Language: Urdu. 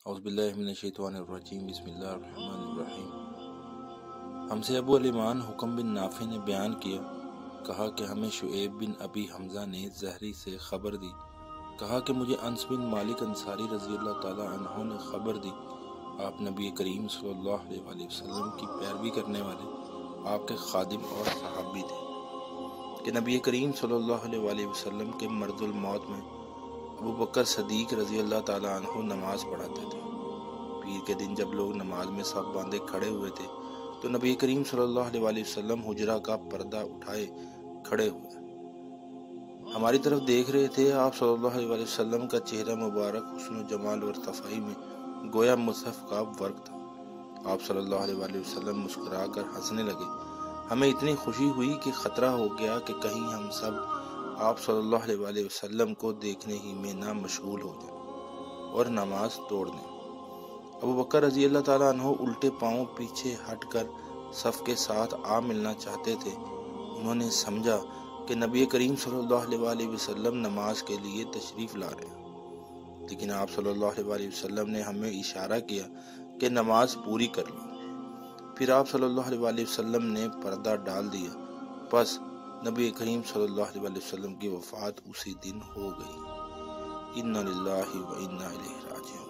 اعوذ باللہ من الشیطان الرجیم بسم اللہ الرحمن الرحیم۔ ہم سے ابو الایمان حکم بن نافع نے بیان کیا، کہا کہ ہمیں شعیب بن ابی حمزہ نے زہری سے خبر دی، کہا کہ مجھے انس بن مالک انصاری رضی اللہ تعالی عنہ نے خبر دی، آپ نبی کریم صلی اللہ علیہ وآلہ وسلم کی پیروی کرنے والے آپ کے خادم اور صحابی تھے کہ نبی کریم صلی اللہ علیہ وآلہ وسلم کے مرض الموت میں ابو بکر صدیق رضی اللہ تعالی عنہ نماز پڑھاتے تھے۔ پیر کے دن جب لوگ نماز میں صف باندھے کھڑے ہوئے تھے تو نبی کریم صلی اللہ علیہ وآلہ وسلم حجرہ کا پردہ اٹھائے کھڑے ہوئے ہماری طرف دیکھ رہے تھے۔ آپ صلی اللہ علیہ وآلہ وسلم کا چہرہ مبارک حسن و جمال اور صفائی میں گویا مصحف کا ورق تھا۔ آپ صلی اللہ علیہ وآلہ وسلم مسکرا کر ہنسنے لگے۔ ہمیں اتنی خوشی ہوئی کہ خطرہ ہو گیا کہ کہیں ہم سب آپ صلی اللہ علیہ وآلہ وسلم کو دیکھنے ہی میں نہ مشغول ہو جائیں اور نماز توڑ دیں۔ ابو بکر رضی اللہ تعالیٰ عنہ الٹے پاؤں پیچھے ہٹ کر صف کے ساتھ آ ملنا چاہتے تھے۔ انہوں نے سمجھا کہ نبی کریم صلی اللہ علیہ وآلہ وسلم نماز کے لیے تشریف لا رہے ہیں، لیکن آپ صلی اللہ علیہ وآلہ وسلم نے ہمیں اشارہ کیا کہ نماز پوری کر لو۔ پھر آپ صلی اللہ علیہ وآلہ وسلم نے پردہ ڈال دیا، بس نبی کریم صلی اللہ علیہ وآلہ وسلم کی وفات اسی دن ہو گئی۔ انا للہ و انا الیہ راجعون۔